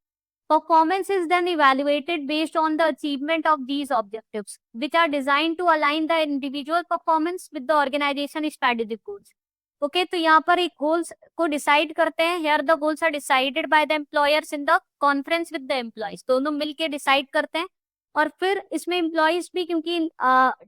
Performance is then evaluated based on the achievement of these objectives which are design to align the individual performance with the organization strategic goals. Okay, तो यहाँ पर एक गोल्स को डिसाइड करते हैं. Here the goals are decided by the employers in the conference with the employees. दोनों मिलके डिसाइड करते हैं और फिर इसमें एम्प्लॉइज भी क्योंकि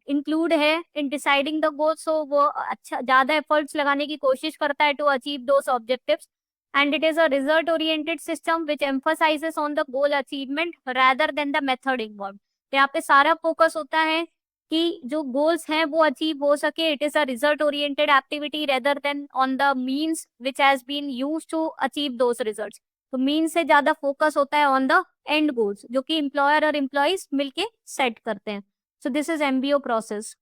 इंक्लूड है in deciding the goals, so वो अच्छा ज्यादा एफर्ट्स लगाने की कोशिश करता है to achieve those objectives. And it is a result oriented system which emphasizes on the goal achievement rather than the method involve. तो यहाँ पे सारा फोकस होता है कि जो गोल्स हैं वो अचीव हो सके. It is a result oriented activity rather than on the means which has been used to achieve those results. तो मीन से ज्यादा फोकस होता है ऑन द एंड गोल्स जो कि एम्प्लॉयर और एम्प्लॉइज मिलके सेट करते हैं. So this is MBO process.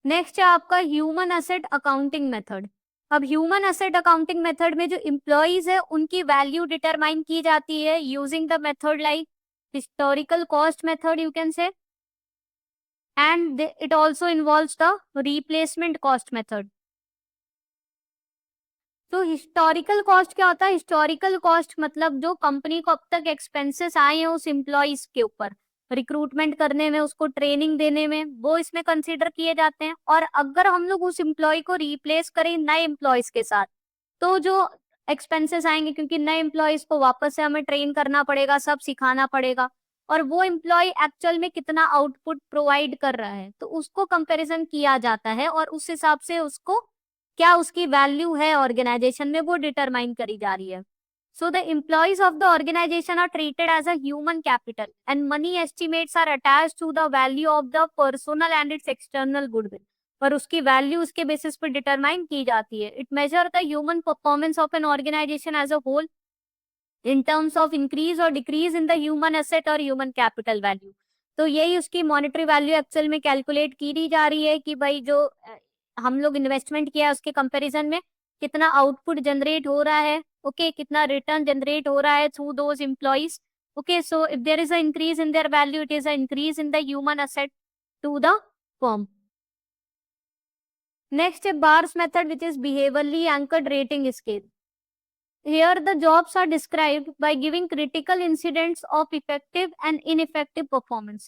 Next है आपका ह्यूमन असेट अकाउंटिंग मेथड. अब ह्यूमन असेट अकाउंटिंग मेथड में जो एम्प्लॉइज है उनकी वैल्यू डिटरमाइन की जाती है using the method like historical cost method you can से, and it also involves the replacement cost method. तो हिस्टोरिकल कॉस्ट क्या होता है? हिस्टोरिकल कॉस्ट मतलब जो कंपनी को अब तक एक्सपेंसेस आए हैं उस एम्प्लॉइज के ऊपर, रिक्रूटमेंट करने में, उसको ट्रेनिंग देने में, वो इसमें कंसीडर किए जाते हैं. और अगर हम लोग उस एम्प्लॉय को रिप्लेस करें नए एम्प्लॉयज के साथ, तो जो एक्सपेंसेस आएंगे, क्योंकि नए एम्प्लॉयज को वापस से हमें ट्रेन करना पड़ेगा, सब सिखाना पड़ेगा, और वो एम्प्लॉय एक्चुअल में कितना आउटपुट प्रोवाइड कर रहा है, तो उसको कंपैरिजन किया जाता है और उस हिसाब से उसको क्या उसकी वैल्यू है ऑर्गेनाइजेशन में वो डिटरमाइन करी जा रही है. So the employees of the organization are treated as a human capital and money estimates are attached to the value of the personal and its external goodwill. पर उसकी वैल्यू उसके बेसिस पर डिटरमाइन की जाती है. It measure the human performance of an organisation as a whole in terms of increase और decrease in the human asset और ह्यूमन कैपिटल वैल्यू. तो यही उसकी मॉनेटरी वैल्यू एक्चुअल में कैलकुलेट की जा रही है कि भाई जो हम लोग इन्वेस्टमेंट किया उसके कंपैरिजन में कितना आउटपुट जनरेट हो रहा है. ओके, कितना रिटर्न जनरेट हो रहा है through those employees. Okay, so if there is a increase in their value, it is a increase in the human asset to the firm. Next है BARS method which is behaviourally anchored rating scale. Here the jobs are described by giving critical incidents of effective and ineffective performance.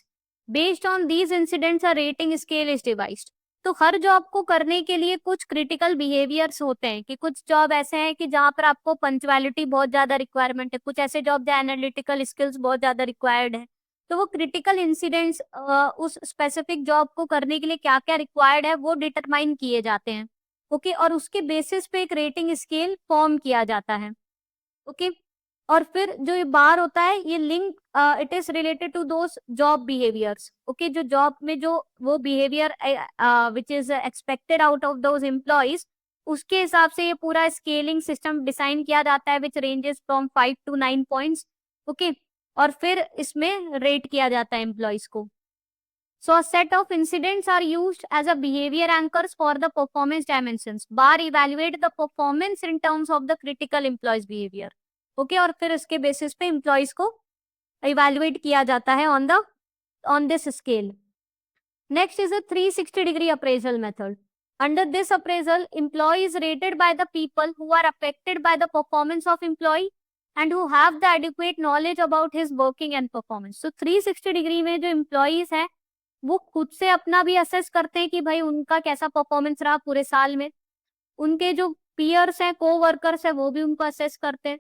Based on these incidents, a rating scale is devised. तो हर जॉब को करने के लिए कुछ क्रिटिकल बिहेवियर्स होते हैं कि कुछ जॉब ऐसे हैं कि जहाँ पर आपको पंक्चुअलिटी बहुत ज्यादा रिक्वायरमेंट है, कुछ ऐसे जॉब जहाँ एनालिटिकल स्किल्स बहुत ज्यादा रिक्वायर्ड है. तो वो क्रिटिकल इंसिडेंट्स उस स्पेसिफिक जॉब को करने के लिए क्या क्या रिक्वायर्ड है वो डिटरमाइन किए जाते हैं. ओके, और उसके बेसिस पे एक रेटिंग स्केल फॉर्म किया जाता है. ओके, और फिर जो ये बार होता है ये link it is related to those job behaviours. Okay, जो जॉब में जो वो behaviour which is expected out of those employees, उसके हिसाब से ये पूरा स्केलिंग सिस्टम डिजाइन किया जाता है which ranges from 5 to 9 points. Okay, और फिर इसमें रेट किया जाता है एम्प्लॉइज को. So a set of incidents are used as a behavior anchors for the performance dimensions. Bar evaluate the performance in terms of the critical employees behavior. Okay, और फिर इसके basis पे employees को evaluate किया जाता है on this scale. Next is a 360-degree appraisal method. Under this appraisal, employee is rated by the people who are affected by the performance of employee and who have the adequate knowledge about his working and performance. So 360 degree में जो employees हैं वो खुद से अपना भी असेस करते हैं कि भाई उनका कैसा परफॉर्मेंस रहा पूरे साल में, उनके जो पीयर्स हैं, को वर्कर्स हैं, वो भी उनको असेस करते हैं,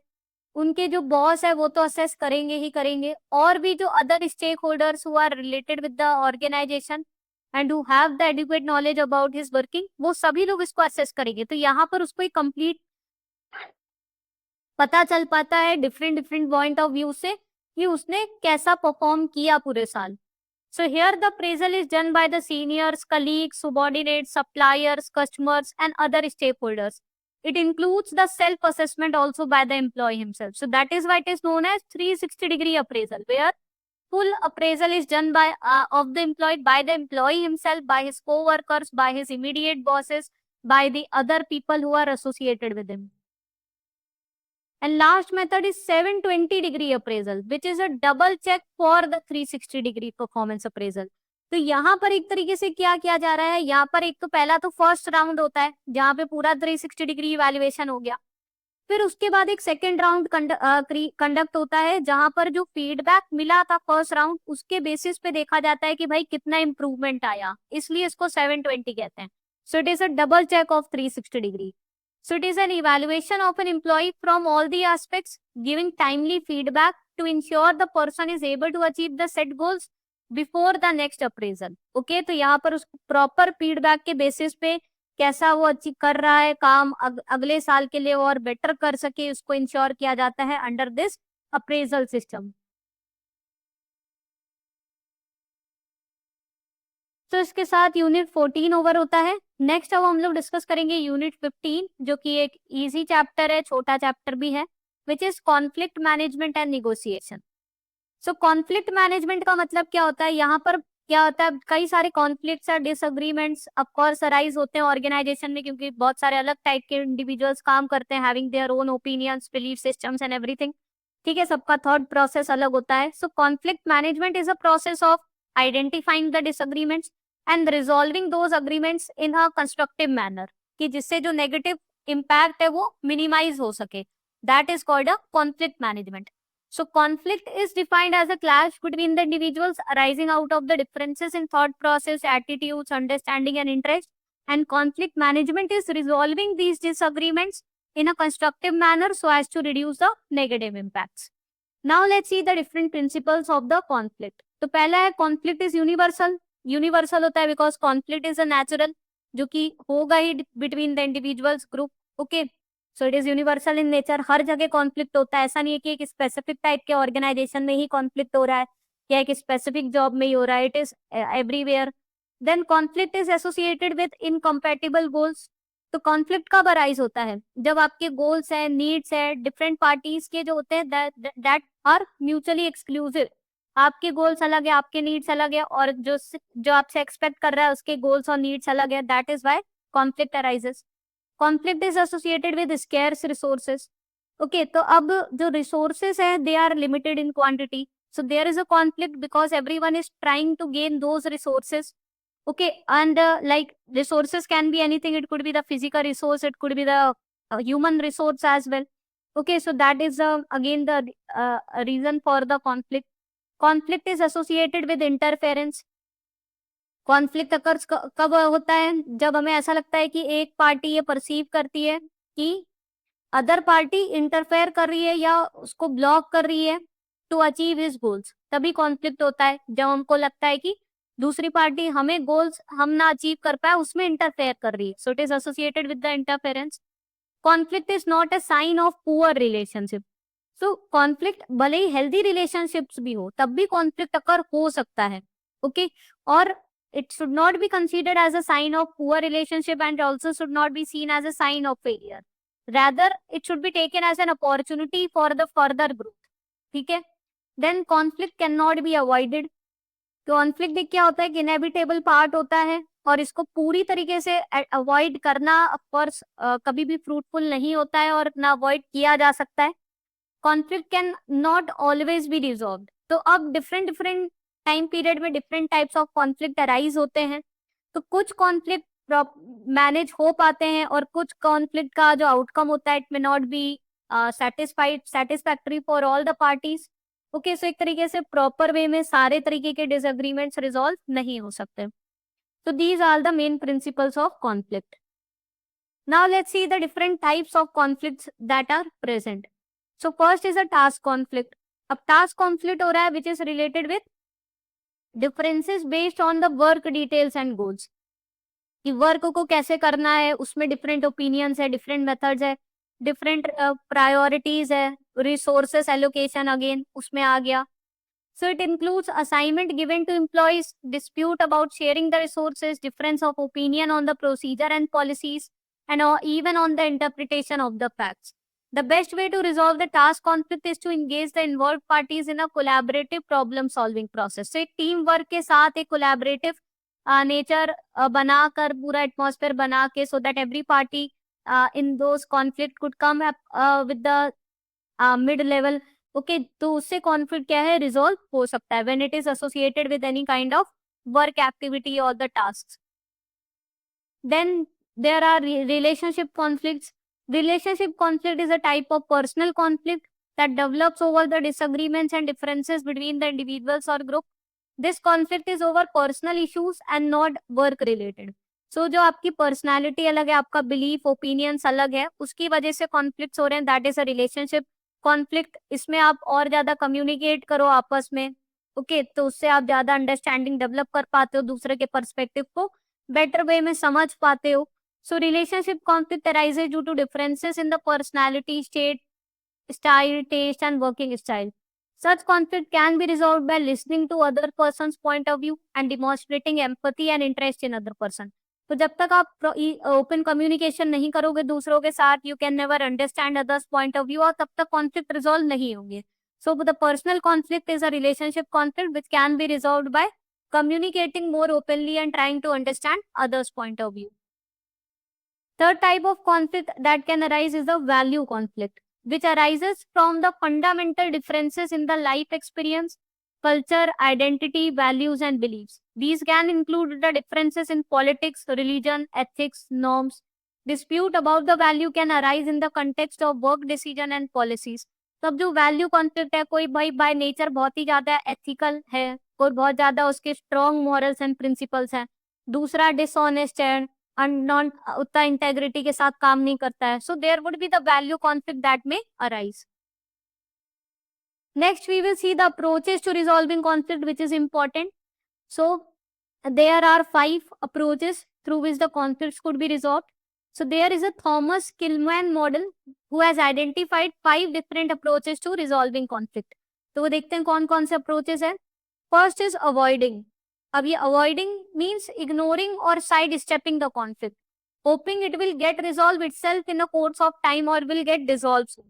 उनके जो बॉस है वो तो असेस करेंगे ही करेंगे, और भी जो other stakeholders who are related with the organization and who have the adequate knowledge about his working, वो सभी लोग इसको असेस करेंगे। तो यहाँ पर उसको एक कंप्लीट पता चल पाता है डिफरेंट पॉइंट ऑफ व्यू से कि उसने कैसा परफॉर्म किया पूरे साल। So here the appraisal is done by the seniors, colleagues, subordinates, suppliers, customers and other stakeholders. It includes the self-assessment also by the employee himself. So that is why it is known as 360-degree appraisal, where full appraisal is done by of the employee by the employee himself, by his co-workers, by his immediate bosses, by the other people who are associated with him. And last method is 720-degree appraisal, which is a double check for the 360-degree performance appraisal. तो यहाँ पर एक तरीके से क्या किया जा रहा है, यहाँ पर एक तो पहला तो फर्स्ट राउंड होता है जहाँ पे पूरा 360 डिग्री इवैल्यूएशन हो गया, फिर उसके बाद एक सेकेंड राउंड कंडक्ट होता है जहां पर जो फीडबैक मिला था फर्स्ट राउंड उसके बेसिस पे देखा जाता है कि भाई कितना इंप्रूवमेंट आया, इसलिए इसको 720 कहते हैं. So it is a double check of 360 degree. So it is an evaluation of an employee from all the aspects, giving timely feedback to ensure the person is able to achieve the set goals before the next appraisal. Okay, तो यहाँ पर उसको प्रॉपर फीडबैक के बेसिस पे कैसा वो अचीव कर रहा है काम, अगले साल के लिए और बेटर कर सके, उसको इंश्योर किया जाता है अंडर दिस अप्रेजल सिस्टम. तो इसके साथ यूनिट 14 ओवर होता है. नेक्स्ट अब हम लोग डिस्कस करेंगे यूनिट 15, जो कि एक इजी चैप्टर है, छोटा चैप्टर भी है, which is conflict management and negotiation. So conflict management का मतलब क्या होता है, यहाँ पर क्या होता है, कई सारे कॉन्फ्लिक्ट्स और डिसएग्रीमेंट्स ऑफकोर्स अराइज होते हैं ऑर्गेनाइजेशन में, क्योंकि बहुत सारे अलग टाइप के इंडिविजुअल्स काम करते हैं, having their own opinions, belief systems and everything. ठीक है, सबका थॉट प्रोसेस अलग होता है. So conflict management is a process of identifying the disagreements and resolving those agreements in a constructive manner, कि जिससे जो नेगेटिव इम्पैक्ट है वो मिनिमाइज हो सके. That is called a conflict management. So conflict is defined as a clash between the individuals arising out of the differences in thought process, attitudes, understanding and interest. And conflict management is resolving these disagreements in a constructive manner so as to reduce the negative impacts. Now let's see the different principles of the conflict. तो पहला है conflict is universal. Universal होता है because conflict is a natural, जो कि होगा ही between the individuals group. Okay. So it is universal in nature. हर जगह कॉन्फ्लिक्ट होता है, ऐसा नहीं है कि एक स्पेसिफिक टाइप के ऑर्गेनाइजेशन में ही कॉन्फ्लिक्ट हो रहा है या एक स्पेसिफिक जॉब में ही हो रहा है. It is everywhere. Then conflict is associated with incompatible goals. तो कॉन्फ्लिक्ट कब अराइज होता है, जब आपके गोल्स है, नीड्स है, डिफरेंट पार्टीज के जो होते हैं दैट आर म्यूचुअली एक्सक्लूसिव. आपके गोल्स अलग है, आपके नीड्स अलग है, और जो आपसे एक्सपेक्ट कर रहा है उसके गोल्स और नीड्स अलग है. That is why conflict arises. Conflict is associated with scarce resources. Okay, तो अब जो resources है they are limited in quantity. So there is a conflict because everyone is trying to gain those resources. Okay, and like resources can be anything. It could be the physical resource, it could be the human resource as well. Okay, so that is again the reason for the conflict. Conflict is associated with interference. Conflict occurs कब होता है, जब हमें ऐसा लगता है कि एक पार्टी ये परसीव करती है कि अदर पार्टी इंटरफेयर कर रही है या उसको ब्लॉक कर रही है टू अचीव हिज गोल्स. तभी कॉन्फ्लिक्ट होता है जब हमको लगता है कि दूसरी पार्टी हमें गोल्स हम ना अचीव कर पाए उसमें इंटरफेयर कर रही है. So it is associated with the interference. Conflict is not a sign of poor relationship. So conflict भले ही हेल्दी रिलेशनशिप्स भी हो तब भी कॉन्फ्लिक्ट अकर हो सकता है. ओके, और it should not be considered as a sign of poor relationship and also should not be seen as a sign of failure. Rather, it should be taken as an opportunity for the further growth. ठीक है. Then conflict cannot be avoided. Conflict देख क्या होता है कि इनएविटेबल पार्ट होता है और इसको पूरी तरीके से अवॉइड करना ऑफकोर्स कभी भी फ्रूटफुल नहीं होता है और ना अवॉइड किया जा सकता है। Conflict can not always be resolved. तो अब डिफरेंट डिफरेंट टाइम पीरियड में different types of conflict arise होते हैं। तो कुछ कॉन्फ्लिक्ट मैनेज हो पाते हैं और कुछ कॉन्फ्लिक्ट का जो आउटकम होता है it may not be satisfactory for all the parties. Okay, so एक तरीके से प्रॉपर वे में सारे तरीके के डिसएग्रीमेंट्स रिजॉल्व नहीं हो सकते। तो these are the main principles of conflict. Now let's see the different types of conflicts that are present. So first is a task conflict. अब टास्क कॉन्फ्लिक्ट हो रहा है which is related with differences based on the work details and goals, कि वर्क को कैसे करना है, उसमें डिफरेंट ओपिनियंस है, डिफरेंट मेथड्स है, डिफरेंट प्रायोरिटीज है, रिसोर्सेस एलोकेशन अगेन उसमें आ गया। So it includes assignment given to employees, dispute about sharing the resources, difference of opinion on the procedure and policies, and even on the interpretation of the facts. The best way to resolve the task conflict is to engage the involved parties in a collaborative problem solving process. So एक team work के साथ एक collaborative nature बनाकर पूरा atmosphere बना के so that every party in those conflict could come up with the mid level. Okay, तो उससे कॉन्फ्लिक्ट क्या है रिजॉल्व हो सकता है when it is associated with any kind of work activity और the task. Then there are relationship conflicts. Relationship conflict is a type of personal conflict that develops over the disagreements and differences between the individuals or group. This conflict is over personal issues and not work related. So जो आपकी पर्सनालिटी अलग है, आपका बिलीफ ओपिनियंस अलग है, उसकी वजह से कॉन्फ्लिक्ट्स हो रहे हैं, that is a relationship conflict. इसमें आप और ज्यादा कम्युनिकेट करो आपस में, ओके तो उससे आप ज्यादा अंडरस्टैंडिंग डेवलप कर पाते हो, दूसरे के पर्सपेक्टिव को बेटर वे में समझ पाते हो। So relationship conflict arises due to differences in the personality state, style, taste, and working style. Such conflict can be resolved by listening to other person's point of view and demonstrating empathy and interest in other person. तो जब तक आप ओपन कम्युनिकेशन नहीं करोगे दूसरों के साथ, you can never understand others point of view और तब तक कॉन्फ्लिक्ट रिजॉल्व नहीं होंगे। So the personal conflict is a relationship conflict which can be resolved by communicating more openly and trying to understand others' point of view. Third type of conflict that can arise is the value conflict, which arises from the fundamental differences in the life experience, culture, identity, values, and beliefs. These can include the differences in politics, religion, ethics, norms. Dispute about the value can arise in the context of work decision and policies. तब जो वैल्यू कॉन्फ्लिक्ट है, कोई भाई बाय नेचर बहुत ही ज्यादा एथिकल है, कोई बहुत ज्यादा उसके स्ट्रॉन्ग मॉरल्स एंड प्रिंसिपल्स हैं, दूसरा डिसऑनेस्ट है, नॉन उतना इंटेग्रिटी के साथ काम नहीं करता है। So there would be the value conflict that may arise. Next we will see the approaches to resolving conflict which is important. So there are 5 approaches through which the conflicts could be resolved. So there is a Thomas Kilmann model who has identified 5 different approaches to resolving conflict. तो वो देखते हैं कौन कौन से approaches हैं। First is avoiding. अब ये avoiding means ignoring or sidestepping the conflict, hoping it will get resolved itself in a course of time or will get dissolved soon.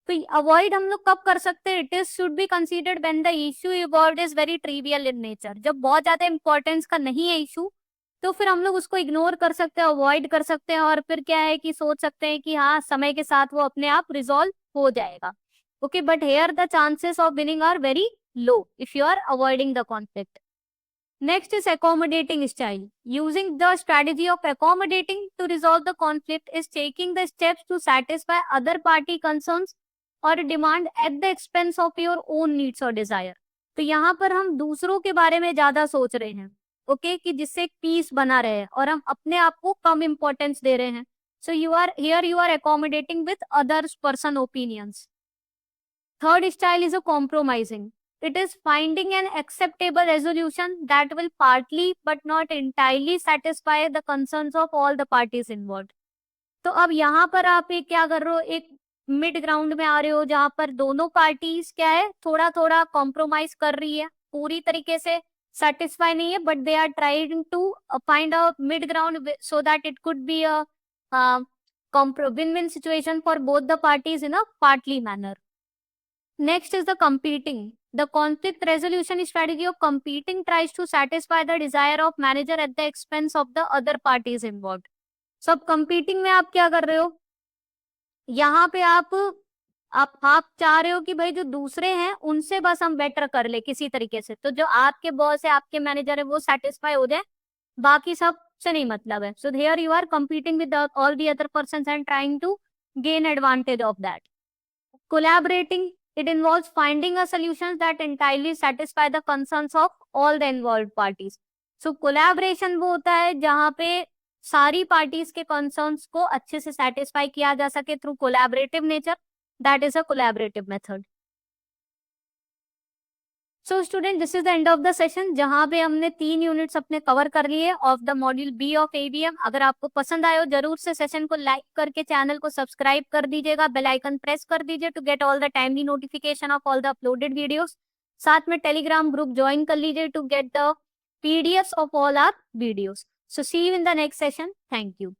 तो avoid हम लोग कब कर सकते हैं? It is should be considered when the issue involved is very trivial in nature. जब बहुत ज्यादा importance का नहीं है issue, तो फिर हम लोग उसको इग्नोर कर सकते हैं, अवॉइड कर सकते हैं और फिर क्या है कि सोच सकते हैं कि हाँ समय के साथ वो अपने आप रिजॉल्व हो जाएगा। Okay, but here the chances of winning are very low if you are avoiding the conflict. Next is accommodating style. Using the strategy of accommodating to resolve the conflict is taking the steps to satisfy other party concerns or demand at the expense of your own needs or desire. तो यहाँ पर हम दूसरों के बारे में ज्यादा सोच रहे हैं, ओके कि जिससे एक पीस बना रहे और हम अपने आप को कम इंपॉर्टेंस दे रहे हैं। So you are accommodating with others person opinions. Third style is a compromising. It is finding an acceptable resolution that will partly but not entirely satisfy the concerns of all the parties involved. तो अब यहाँ पर आप एक क्या कर रहे हो, एक मिड ग्राउंड में आ रहे हो जहां पर दोनों पार्टीज क्या है थोड़ा थोड़ा कॉम्प्रोमाइज कर रही है, पूरी तरीके से satisfy नहीं है, but they are trying to find a mid ground so that it could be a win-win situation for both the parties in a partly manner. Next is the competing. The conflict resolution strategy of competing tries to satisfy the desire of manager at the expense of the other parties involved. So अब competing में आप क्या कर रहे हो, यहाँ पे आप चाह रहे हो कि भाई जो दूसरे हैं उनसे बस हम बेटर कर ले किसी तरीके से, तो जो आपके बॉस है, आपके मैनेजर है, वो सेटिस्फाई हो जाए, बाकी सब से नहीं मतलब है. So here you are competing with all the other persons and trying to gain advantage of that. Collaborating, it involves finding a solution that entirely satisfy the concerns of all the involved parties. So collaboration वो होता है जहाँ पे सारी parties के concerns को अच्छे से satisfy किया जा सके through collaborative nature. That is a collaborative method. So student, this is the end of the session, जहां पे हमने 3 यूनिट्स अपने कवर कर लिए of the module B of ABM. अगर आपको पसंद आए हो, जरूर से सेशन को लाइक करके चैनल को सब्सक्राइब कर दीजिएगा, बेल आइकन प्रेस कर दीजिए to get all the timely notification of all the uploaded videos. साथ में टेलीग्राम ग्रुप ज्वाइन कर लीजिए to get the PDF of all our videos. So see you in the next session. Thank you.